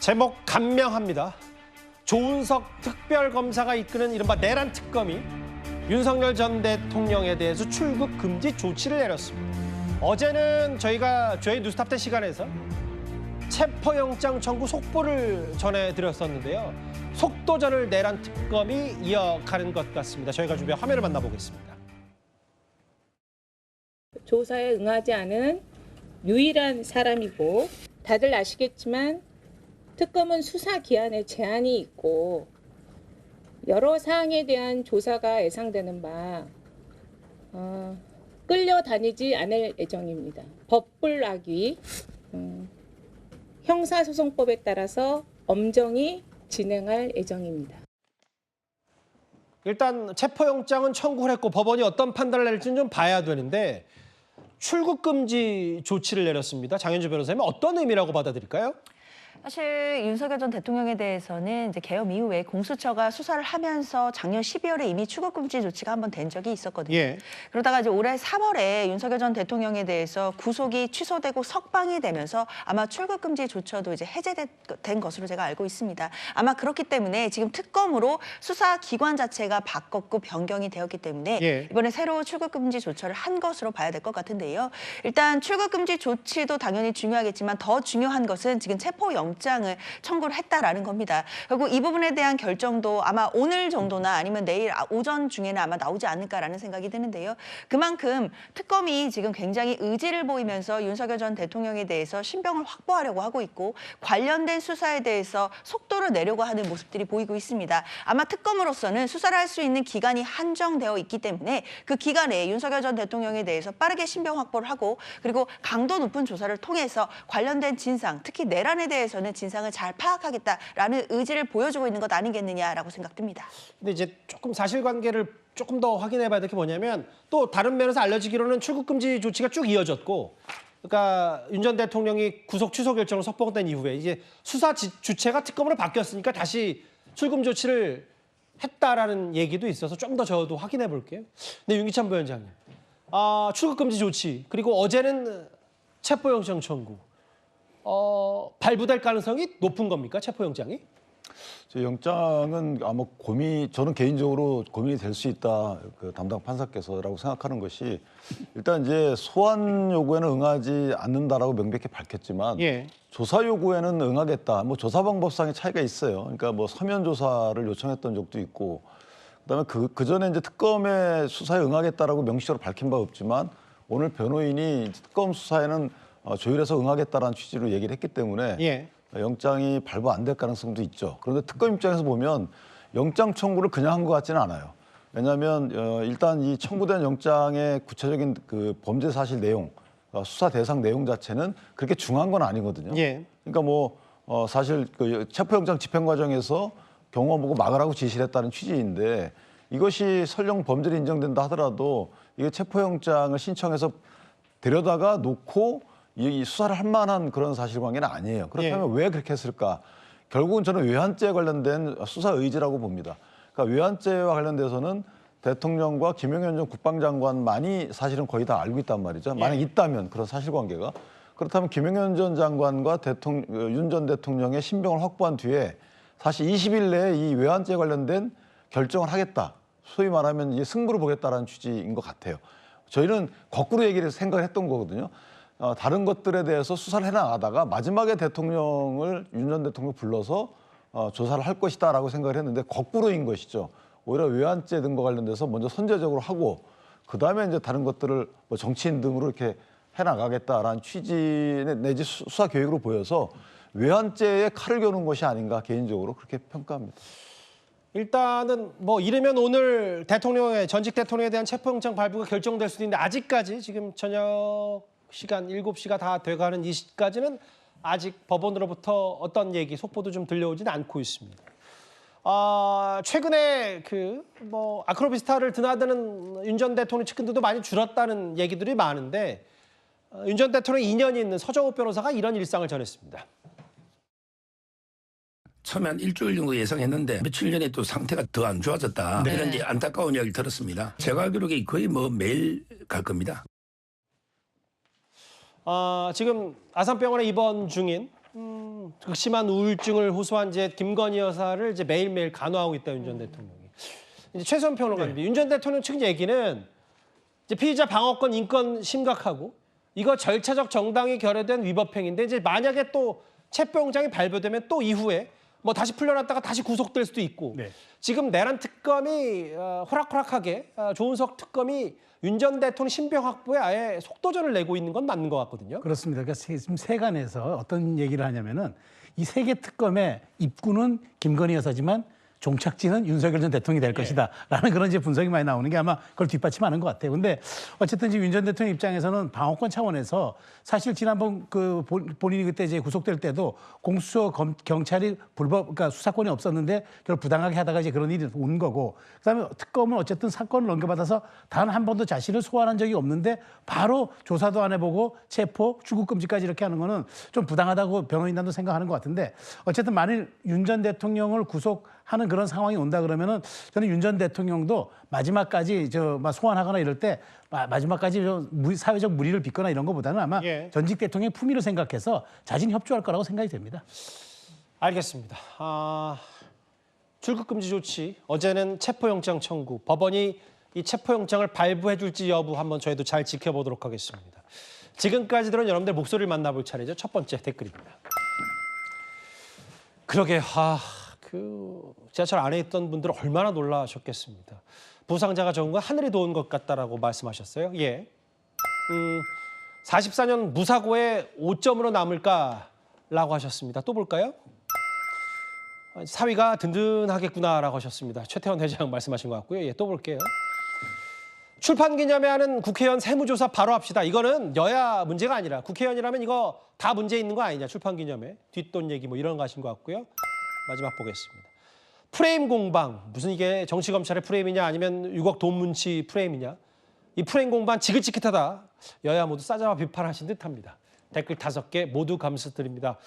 제목 간명합니다. 조은석 특별검사가 이끄는 이른바 내란 특검이 윤석열 전 대통령에 대해서 출국 금지 조치를 내렸습니다. 어제는 저희가 저희 뉴스탑 때 시간에서 체포영장 청구 속보를 전해드렸었는데요. 속도전을 내란 특검이 이어가는 것 같습니다. 저희가 준비한 화면을 만나보겠습니다. 조사에 응하지 않은 유일한 사람이고, 다들 아시겠지만 특검은 수사 기한에 제한이 있고 여러 사항에 대한 조사가 예상되는 바 끌려다니지 않을 예정입니다. 법불악위 형사소송법에 따라서 엄정히 진행할 예정입니다. 일단 체포영장은 청구를 했고 법원이 어떤 판단을 낼지는 좀 봐야 되는데 출국 금지 조치를 내렸습니다. 장현주 변호사님, 어떤 의미라고 받아들일까요? 사실 윤석열 전 대통령에 대해서는 이제 계엄 이후에 공수처가 수사를 하면서 작년 12월에 이미 출국금지 조치가 한번 된 적이 있었거든요. 예. 그러다가 이제 올해 3월에 윤석열 전 대통령에 대해서 구속이 취소되고 석방이 되면서 아마 출국금지 조처도 이제 해제된 것으로 제가 알고 있습니다. 아마 그렇기 때문에 지금 특검으로 수사 기관 자체가 바꿨고 변경이 되었기 때문에 예. 이번에 새로 출국금지 조처를 한 것으로 봐야 될 것 같은데요. 일단 출국금지 조치도 당연히 중요하겠지만 더 중요한 것은 지금 체포영장을 청구를 했다라는 겁니다. 결국 이 부분에 대한 결정도 아마 오늘 정도나 아니면 내일 오전 중에는 아마 나오지 않을까라는 생각이 드는데요. 그만큼 특검이 지금 굉장히 의지를 보이면서 윤석열 전 대통령에 대해서 신병을 확보하려고 하고 있고 관련된 수사에 대해서 속도를 내려고 하는 모습들이 보이고 있습니다. 아마 특검으로서는 수사를 할 수 있는 기간이 한정되어 있기 때문에 그 기간에 윤석열 전 대통령에 대해서 빠르게 신병 확보를 하고 그리고 강도 높은 조사를 통해서 관련된 진상, 특히 내란에 대해서 진상을 잘 파악하겠다라는 의지를 보여주고 있는 것 아니겠느냐라고 생각됩니다. 근데 이제 조금 사실관계를 조금 더 확인해봐야 될 게 뭐냐면 또 다른 면에서 알려지기로는 출국금지 조치가 쭉 이어졌고, 그러니까 윤 전 대통령이 구속 취소 결정을 석방된 이후에 이제 수사 주체가 특검으로 바뀌었으니까 다시 출금 조치를 했다라는 얘기도 있어서 좀 더 저도 확인해 볼게요. 근데 윤기찬 부위원장님, 출국금지 조치 그리고 어제는 체포영장 청구. 발부될 가능성이 높은 겁니까? 체포영장이? 영장은 아마 저는 개인적으로 고민이 될 수 있다. 그 담당 판사께서라고 생각하는 것이 일단 이제 소환 요구에는 응하지 않는다라고 명백히 밝혔지만 예. 조사 요구에는 응하겠다. 조사 방법상의 차이가 있어요. 그러니까 서면 조사를 요청했던 적도 있고 그다음에 그 전에 이제 특검의 수사에 응하겠다라고 명시적으로 밝힌 바 없지만 오늘 변호인이 특검 수사에는 조율해서 응하겠다라는 취지로 얘기를 했기 때문에 예. 영장이 발부 안 될 가능성도 있죠. 그런데 특검 입장에서 보면 영장 청구를 그냥 한 것 같지는 않아요. 왜냐하면 일단 이 청구된 영장의 구체적인 그 범죄 사실 내용, 수사 대상 내용 자체는 그렇게 중요한 건 아니거든요. 예. 그러니까 사실 그 체포영장 집행 과정에서 경호 보고 막으라고 지시를 했다는 취지인데 이것이 설령 범죄로 인정된다 하더라도 이게 체포영장을 신청해서 데려다가 놓고 이 수사를 할 만한 그런 사실관계는 아니에요. 그렇다면 왜 그렇게 했을까? 결국은 저는 외환죄에 관련된 수사 의지라고 봅니다. 그러니까 외환죄와 관련돼서는 대통령과 김영현 전 국방장관만이 사실은 거의 다 알고 있단 말이죠. 만약 있다면 그런 사실관계가. 그렇다면 김영현 전 장관과 윤 전 대통령의 신병을 확보한 뒤에 사실 20일 내에 이 외환죄에 관련된 결정을 하겠다. 소위 말하면 이제 승부를 보겠다라는 취지인 것 같아요. 저희는 거꾸로 얘기를 생각을 했던 거거든요. 다른 것들에 대해서 수사를 해나가다가 마지막에 윤 전 대통령 불러서 조사를 할 것이다라고 생각을 했는데 거꾸로인 것이죠. 오히려 외환죄 등과 관련돼서 먼저 선제적으로 하고 그다음에 이제 다른 것들을 정치인 등으로 이렇게 해나가겠다라는 취지 내지 수사 계획으로 보여서 외환죄에 칼을 겨눈 것이 아닌가 개인적으로 그렇게 평가합니다. 일단은 이르면 오늘 전직 대통령에 대한 체포영장 발부가 결정될 수도 있는데 아직까지 지금 저녁 시간 7시가 다 돼가는 이 시까지는 아직 법원으로부터 어떤 얘기, 속보도 좀 들려오지는 않고 있습니다. 최근에 아크로비스타를 드나드는 윤 전 대통령 측근들도 많이 줄었다는 얘기들이 많은데 윤 전 대통령 인연이 있는 서정욱 변호사가 이런 일상을 전했습니다. 처음에 한 일주일 정도 예상했는데 며칠 전에 또 상태가 더 안 좋아졌다. 네. 이런 이제 안타까운 이야기를 들었습니다. 제가 알기로는 거의 매일 갈 겁니다. 지금 아산병원에 입원 중인 극심한 우울증을 호소한 이제 김건희 여사를 이제 매일매일 간호하고 있다 윤 전 대통령이. 이제 최소한 평론가입니다. 윤 전 대통령 측 얘기는 이제 피의자 방어권 인권 심각하고 이거 절차적 정당이 결여된 위법행위인데 이제 만약에 또 체포영장이 발부되면 또 이후에 뭐 다시 풀려났다가 다시 구속될 수도 있고 네. 지금 내란 특검이 호락호락하게 조은석 특검이 윤 전 대통령 신병 확보에 아예 속도전을 내고 있는 건 맞는 것 같거든요. 그렇습니다. 그러니까 지금 세간에서 어떤 얘기를 하냐면은 이 세 개 특검의 입구는 김건희 여사지만 종착지는 윤석열 전 대통령이 될 것이다라는 그런 이제 분석이 많이 나오는 게 아마 그걸 뒷받침하는 것 같아요. 근데 어쨌든 이제 윤 전 대통령 입장에서는 방어권 차원에서 사실 지난번 그 본인이 그때 이제 구속될 때도 공수처 경찰이 그러니까 수사권이 없었는데 그걸 부당하게 하다가 이제 그런 일이 온 거고, 그다음에 특검은 어쨌든 사건을 넘겨받아서 단 한 번도 자신을 소환한 적이 없는데 바로 조사도 안 해보고 체포, 출국금지까지 이렇게 하는 거는 좀 부당하다고 변호인단도 생각하는 것 같은데, 어쨌든 만일 윤 전 대통령을 구속하는 그런 상황이 온다 그러면은 저는 윤 전 대통령도 마지막까지 막 소환하거나 이럴 때 마지막까지 좀 사회적 무리를 빚거나 이런 것보다는 아마 예. 전직 대통령의 품위를 생각해서 자진 협조할 거라고 생각이 됩니다. 알겠습니다. 출국금지 조치, 어제는 체포영장 청구, 법원이 이 체포영장을 발부해 줄지 여부 한번 저희도 잘 지켜보도록 하겠습니다. 지금까지 들은 여러분들 목소리를 만나볼 차례죠. 첫 번째 댓글입니다. 그러게, 그 지하철 안에 있던 분들은 얼마나 놀라셨겠습니다. 부상자가 적은 건 하늘이 도운 것 같다라고 말씀하셨어요. 예. 44년 무사고에 5점으로 남을까라고 하셨습니다. 또 볼까요? 사위가 든든하겠구나라고 하셨습니다. 최태원 회장 말씀하신 것 같고요. 예, 또 볼게요. 출판 기념회 하는 국회의원 세무조사 바로 합시다. 이거는 여야 문제가 아니라 국회의원이라면 이거 다 문제 있는 거 아니냐. 출판 기념회, 뒷돈 얘기 뭐 이런 거 하신 것 같고요. 마지막 보겠습니다. 프레임 공방, 무슨 이게 정치검찰의 프레임이냐 아니면 6억 돈 문치 프레임이냐. 이 프레임 공방 지긋지긋하다. 여야 모두 싸잡아 비판하신 듯합니다. 댓글 5개 모두 감사드립니다.